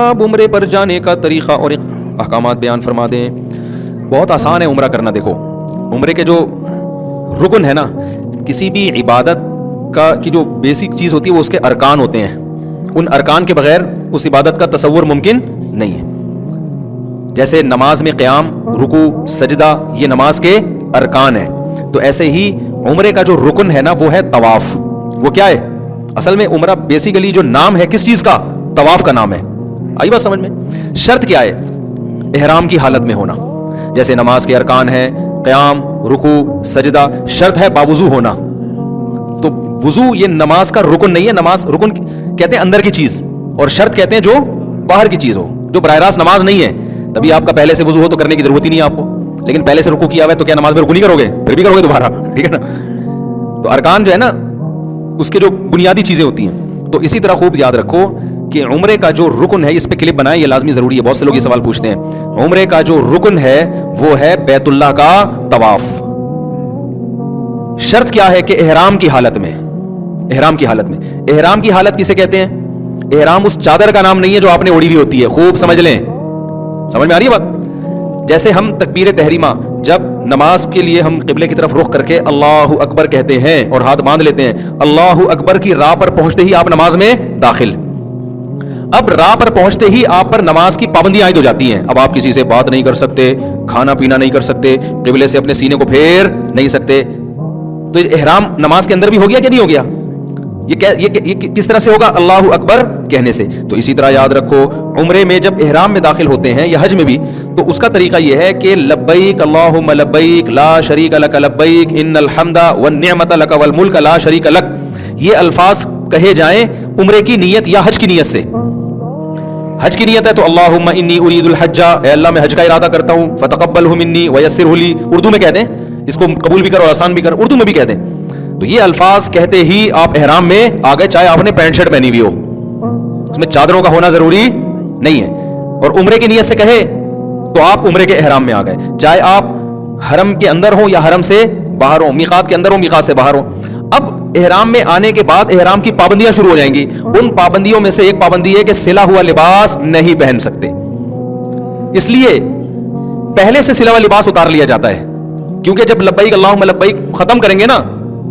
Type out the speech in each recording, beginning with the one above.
آپ عمرے پر جانے کا طریقہ اور احکامات بیان فرما دیں. بہت آسان ہے عمرہ کرنا. دیکھو عمرے کے جو رکن ہے نا, کسی بھی عبادت کی جو بیسک چیز ہوتی ہے وہ اس کے ارکان ہوتے ہیں. ان ارکان کے بغیر اس عبادت کا تصور ممکن نہیں ہے. جیسے نماز میں قیام, رکوع, سجدہ, یہ نماز کے ارکان ہیں. تو ایسے ہی عمرے کا جو رکن ہے نا وہ ہے طواف. وہ کیا ہے اصل میں عمرہ بیسیکلی جو نام ہے کس چیز کا, طواف کا نام ہے. آئی بات سمجھ میں. شرط کیا ہے, احرام کی حالت میں ہونا. جیسے نماز کے ارکان ہیں قیام, رکوع, سجدہ, شرط ہے باوضو ہونا. تو وضو یہ نماز کا رکن نہیں ہے. نماز رکن کہتے ہیں اندر کی چیز, اور شرط کہتے ہیں جو باہر کی چیز ہو, جو براہ راست نماز نہیں ہے. تبھی آپ کا پہلے سے وضو ہو تو کرنے کی ضرورت ہی نہیں ہے آپ کو. لیکن پہلے سے رکوع کیا ہوا ہے تو کیا نماز میں رکوع نہیں کرو گے, پھر بھی کرو گے دوبارہ, ٹھیک ہے نا. تو ارکان جو ہے نا اس کے جو بنیادی چیزیں ہوتی ہیں. تو اسی طرح خوب یاد رکھو کہ عمرے کا جو رکن ہے, اس پہ کلپ بنائیں, یہ لازمی ضروری ہے. بہت سے لوگ یہ سوال پوچھتے ہیں. عمرے کا جو رکن ہے وہ ہے بیت اللہ کا طواف. شرط کیا ہے کہ احرام کی حالت میں. احرام کی حالت میں. احرام کی حالت کسے کہتے ہیں؟ احرام اس چادر کا نام نہیں ہے جو آپ نے اوڑھی ہوئی ہوتی ہے. خوب سمجھ لیں. سمجھ میں آ رہی ہے بات؟ جیسے ہم تکبیر تحریمہ جب نماز کے لیے ہم قبلے کی طرف رخ کر کے اللہ اکبر کہتے ہیں اور ہاتھ باندھ لیتے ہیں, اللہ اکبر کی راہ پر پہنچتے ہی آپ نماز میں داخل. اب راہ پر پہنچتے ہی آپ پر نماز کی پابندیاں عائد ہو جاتی ہیں. اب آپ کسی سے بات نہیں کر سکتے, کھانا پینا نہیں کر سکتے, قبلے سے اپنے سینے کو پھیر نہیں سکتے. تو احرام نماز کے اندر بھی ہو گیا کہ نہیں ہو گیا؟ یہ کس طرح سے ہوگا؟ اللہ اکبر کہنے سے. تو اسی طرح یاد رکھو عمرے میں جب احرام میں داخل ہوتے ہیں یا حج میں بھی, تو اس کا طریقہ یہ ہے کہ لبیک اللہم لبیک لا شریک لک لبیک ان الحمد والنعمت لک والملک لا شریک لک. یہ الفاظ کہے جائیں عمرے کی نیت یا حج کی نیت سے. حج کی نیت ہے تو اللہم انی ارید الحج, اے اللہ میں حج کا ارادہ کرتا ہوں, فتقبلہ منی ویسرہ لی. اردو میں کہتے ہیں اس کو, قبول بھی کر اور آسان بھی کر, اردو میں بھی کہتے ہیں. تو یہ الفاظ کہتے ہی آپ احرام میں آ گئے, چاہے آپ نے پینٹ شرٹ پہنی ہوئی ہو, اس میں چادروں کا ہونا ضروری نہیں ہے. اور عمرے کی نیت سے کہے تو آپ عمرے کے احرام میں آ گئے, چاہے آپ حرم کے اندر ہو یا حرم سے باہر ہو, میقات کے اندر ہو میقات سے باہر ہو. اب احرام میں آنے کے بعد احرام کی پابندیاں شروع ہو جائیں گی. ان پابندیوں میں سے ایک پابندی ہے کہ سلا ہوا لباس نہیں پہن سکتے. اس لیے پہلے سے سلا ہوا لباس اتار لیا جاتا ہے, کیونکہ جب لبیک اللہم لبیک ختم کریں گے نا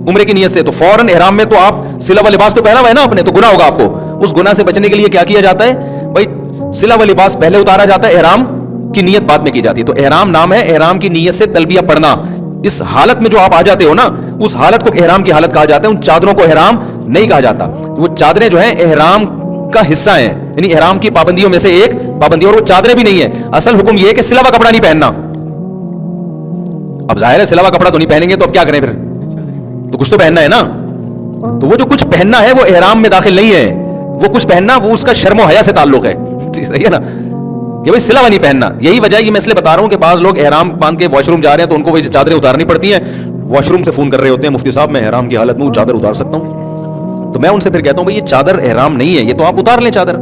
عمرے کی نیت سے, تو فوراً احرام میں تو آپ سلا ہوا لباس تو پہنا ہوا ہے نا آپ نے, تو گناہ ہوگا آپ کو. اس گناہ سے بچنے کے لیے کیا کیا جاتا ہے بھائی, سلا ہوا لباس پہلے اتارا جاتا ہے, احرام کی نیت بعد میں کی جاتی ہے. تو احرام نام ہے, احرام کی نیت سے تلبیہ پڑھنا. اس حالت میں جو آپ آ جاتے ہو نا, اس حالت کو احرام کی حالت کہا جاتا ہے. ان چادروں کو احرام نہیں کہا جاتا. وہ چادریں جو ہیں احرام کا حصہ ہیں, یعنی احرام کی پابندیوں میں سے ایک پابندی, اور وہ چادریں بھی نہیں ہیں. اصل حکم یہ ہے کہ سلا ہوا کپڑا نہیں پہننا. اب ظاہر ہے سلا ہوا کپڑا تو نہیں پہنیں گے تو اب کیا کریں, پھر تو کچھ تو پہننا ہے نا. تو وہ جو کچھ پہننا ہے وہ احرام میں داخل نہیں ہے. وہ کچھ پہننا وہ اس کا شرم و حیا سے تعلق ہے, صحیح ہے نا, کہ بھائی سلا ہوا نہیں پہننا. یہی وجہ ہے کہ میں اس لیے بتا رہا ہوں کہ بعض لوگ احرام باندھ کے واش روم جا رہے ہیں تو ان کو وہ چادریں اتارنی پڑتی ہیں. واش روم سے فون کر رہے ہوتے ہیں, مفتی صاحب میں احرام کی حالت میں وہ چادر اتار سکتا ہوں؟ تو میں ان سے پھر کہتا ہوں بھائی یہ چادر احرام نہیں ہے, یہ تو آپ اتار لیں چادر.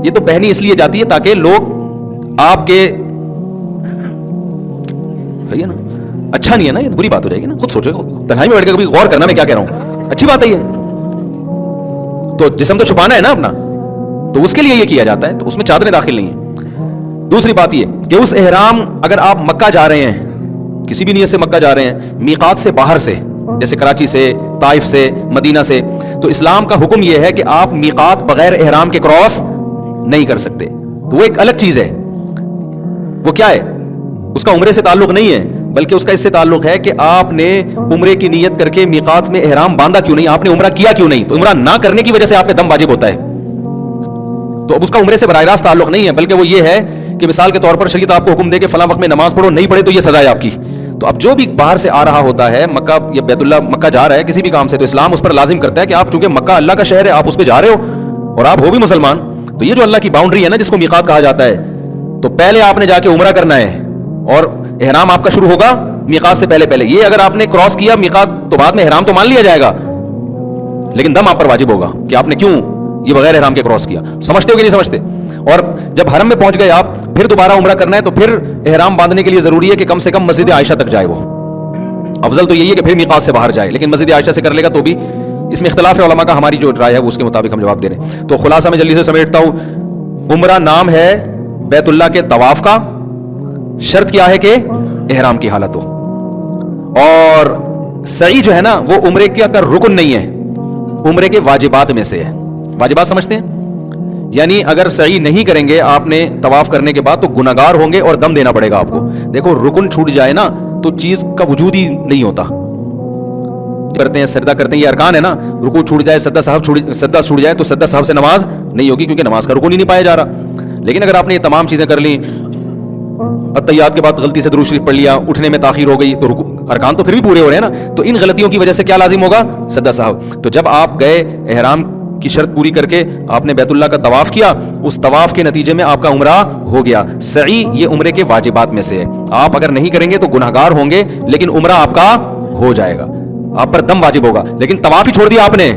یہ تو پہنی اس لیے جاتی ہے تاکہ لوگ آپ کے, صحیح ہے نا, اچھا نہیں ہے نا, یہ بری بات ہو جائے گی نا. خود سوچو, تنہائی میں بیٹھ کے کبھی غور کرنا میں کیا کہہ رہا ہوں, اچھی بات ہے یہ. تو جسم تو چھپانا ہے نا اپنا, تو اس کے لیے یہ کیا جاتا ہے, تو اس میں چادریں داخل نہیں ہیں. دوسری بات یہ کہ اس احرام, اگر آپ مکہ جا رہے ہیں, کسی بھی نیت سے مکہ جا رہے ہیں, میقات سے باہر سے, جیسے کراچی سے, طائف سے, مدینہ سے, تو اسلام کا حکم یہ ہے کہ آپ میقات بغیر احرام کے کراس نہیں کر سکتے. تو وہ ایک الگ چیز ہے. وہ کیا ہے, اس کا عمرے سے تعلق نہیں ہے, بلکہ اس کا اس سے تعلق ہے کہ آپ نے عمرے کی نیت کر کے میقات میں احرام باندھا کیوں نہیں, آپ نے عمرہ کیا کیوں نہیں. تو عمرہ نہ کرنے کی وجہ سے آپ پہ دم واجب ہوتا ہے. تو اب اس کا عمرے سے براہ راست تعلق نہیں ہے, بلکہ وہ یہ ہے کہ مثال کے طور پر شریعت آپ کو حکم دے کہ فلاں وقت میں نماز پڑھو, نہیں پڑھے تو یہ سزا ہے آپ کی. تو اب جو بھی باہر سے آ رہا ہوتا ہے, مکہ یا بیت اللہ, مکہ جا رہا ہے کسی بھی کام سے, تو اسلام اس پر لازم کرتا ہے کہ آپ چونکہ مکہ اللہ کا شہر ہے, آپ اس پہ جا رہے ہو اور آپ ہو بھی مسلمان, تو یہ جو اللہ کی باؤنڈری ہے نا جس کو میقات کہا جاتا ہے, تو پہلے آپ نے جا کے عمرہ کرنا ہے اور احرام آپ کا شروع ہوگا میقات سے پہلے. یہ اگر آپ نے کراس کیا میقات تو بعد میں احرام تو مان لیا جائے گا, لیکن دم آپ پر واجب ہوگا کہ آپ نے کیوں یہ بغیر احرام کے کراس کیا. سمجھتے ہو کہ نہیں سمجھتے؟ اور جب حرم میں پہنچ گئے آپ, پھر دوبارہ عمرہ کرنا ہے, تو پھر احرام باندھنے کے لیے ضروری ہے کہ کم سے کم مسجد عائشہ تک جائے. وہ افضل تو یہی ہے کہ پھر میقات سے باہر جائے, لیکن مسجد عائشہ سے کر لے گا تو بھی اس میں اختلاف ہے علماء کا. ہماری جو رائے ہے وہ اس کے مطابق ہم جواب دے رہے ہیں. تو خلاصہ میں جلدی سے سمیٹتا ہوں, عمرہ نام ہے بیت اللہ کے طواف کا, شرط کیا ہے کہ احرام کی حالت ہو. اور سعی جو ہے نا وہ عمرے کا رکن نہیں ہے, عمرے کے واجبات میں سے ہے. واجبات سمجھتے ہیں؟ یعنی اگر سعی نہیں کریں گے آپ نے طواف کرنے کے بعد تو گناہگار ہوں گے اور دم دینا پڑے گا آپ کو. دیکھو رکن چھوٹ جائے نا تو چیز کا وجود ہی نہیں ہوتا. کرتے ہیں سجدہ کرتے ہیں, یہ ارکان ہے نا, رکوع چھوٹ جائے, سجدہ چھوٹ جائے تو سجدہ صاحب سے نماز نہیں ہوگی, کیونکہ نماز کا رکن ہی نہیں پایا جا رہا. لیکن اگر آپ نے یہ تمام چیزیں کر لی, اتحیات کے بعد غلطی سے درود شریف پڑھ لیا, اٹھنے میں تاخیر ہو گئی, تو ارکان تو پھر بھی پورے ہو رہے ہیں نا, تو ان غلطیوں کی وجہ سے کیا لازم ہوگا؟ سجدہ صاحب. تو جب آپ گئے احرام کی شرط پوری کر کے آپ نے بیت اللہ کا طواف کیا, اس طواف کے نتیجے میں آپ کا عمرہ ہو گیا. سعی یہ عمرے کے واجبات میں سے ہے. آپ اگر نہیں کریں گے تو گناہگار ہوں گے, لیکن عمرہ آپ کا ہو جائے گا, آپ پر دم واجب ہوگا. لیکن طواف ہی چھوڑ دیا آپ نے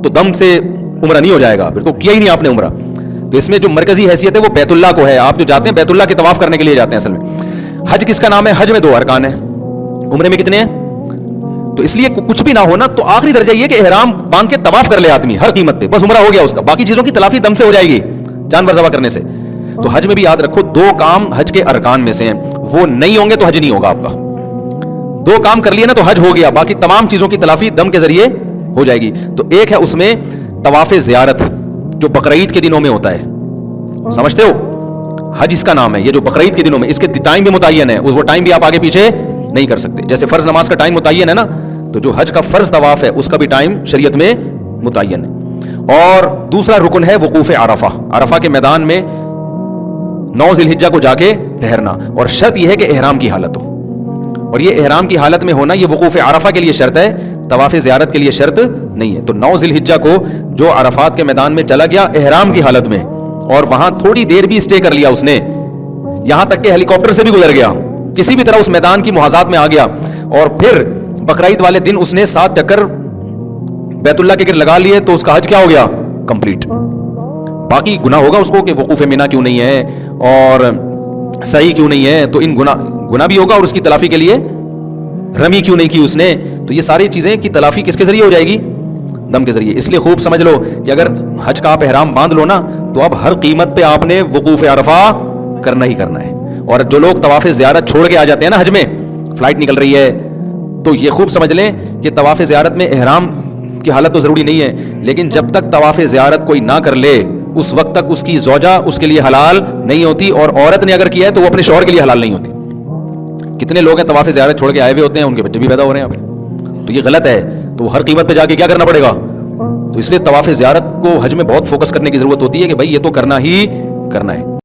تو دم سے عمرہ نہیں ہو جائے گا, پھر تو کیا ہی نہیں آپ نے عمرہ. تو اس میں جو مرکزی حیثیت ہے وہ بیت اللہ کو ہے. آپ جو جاتے ہیں بیت اللہ کے طواف کرنے کے لیے جاتے ہیں. اصل میں حج کس کا نام ہے؟ حج میں 2 ارکان ہیں, عمرے میں کتنے ہیں؟ تو اس لیے کچھ بھی نہ ہونا تو آخری درجہ یہ کہ احرام باندھ کے طواف کر لے آدمی ہر قیمت پہ, بس عمرہ ہو گیا اس کا. باقی چیزوں کی تلافی دم سے ہو جائے گی, جانور ذبح کرنے سے. تو حج میں بھی یاد رکھو 2 کام حج کے ارکان میں سے ہیں, وہ نہیں ہوں گے تو حج نہیں ہوگا آپ کا. 2 کام کر لیے نا تو حج ہو گیا, باقی تمام چیزوں کی تلافی دم کے ذریعے ہو جائے گی. تو ایک ہے اس میں طواف زیارت جو بقرعید کے دنوں میں ہوتا ہے, سمجھتے ہو؟ حج اس کا نام ہے, یہ جو بقرعید کے دنوں میں, اس کے ٹائم بھی متعین ہے, وہ ٹائم بھی آپ آگے پیچھے نہیں کر سکتے. جیسے فرض نماز کا ٹائم متعین ہے نا, تو جو حج کا فرض طواف ہے اس کا بھی ٹائم شریعت میں متعین ہے. اور دوسرا رکن ہے وقوف عرفہ, عرفہ کے میدان میں 9 ذی الحجہ کو جا کے ٹھہرنا, اور شرط یہ ہے کہ احرام کی حالت ہو. اور یہ احرام کی حالت میں ہونا یہ وقوف عرفہ کے لیے شرط ہے, طواف زیارت کے لیے شرط نہیں ہے. تو 9 ذی الحجہ کو جو عرفات کے میدان میں چلا گیا احرام کی حالت میں, اور وہاں تھوڑی دیر بھی اسٹے کر لیا اس نے, یہاں تک کہ ہیلی کاپٹر سے بھی گزر گیا, کسی بھی طرح اس میدان کی محاذات میں آ گیا, اور پھر بقرعید والے دن اس نے 7 چکر بیت اللہ کے گرد لگا لیے, تو اس کا حج کیا ہو گیا؟ کمپلیٹ. باقی گناہ ہوگا اس کو کہ وقوف منہ کیوں نہیں ہے اور سعی کیوں نہیں ہے, تو ان گناہ بھی ہوگا, اور اس کی تلافی کے لیے رمی کیوں نہیں کی اس نے. تو یہ ساری چیزیں کی تلافی کس کے ذریعے ہو جائے گی؟ دم کے ذریعے. اس لیے خوب سمجھ لو کہ اگر حج کا آپ احرام باندھ لو نا تو اب ہر قیمت پہ آپ نے وقوف عرفہ کرنا ہی کرنا ہے. اور جو لوگ طواف زیارت چھوڑ کے آ جاتے ہیں نا, حج میں فلائٹ نکل رہی ہے, تو یہ خوب سمجھ لیں کہ طواف زیارت میں احرام کی حالت تو ضروری نہیں ہے, لیکن جب تک طواف زیارت کوئی نہ کر لے اس وقت تک اس کی زوجہ اس کے لیے حلال نہیں ہوتی, اور عورت نے اگر کیا ہے تو وہ اپنے شوہر کے لیے حلال نہیں ہوتی. کتنے لوگ ہیں طواف زیارت چھوڑ کے آئے ہوئے ہوتے ہیں, ان کے بچے بھی پیدا ہو رہے ہیں یہاں پہ, تو یہ غلط ہے. تو وہ ہر قیمت پہ جا کے کیا کرنا پڑے گا؟ تو اس لیے طواف زیارت کو حج میں بہت فوکس کرنے کی ضرورت ہوتی ہے کہ بھائی یہ تو کرنا ہی کرنا ہے.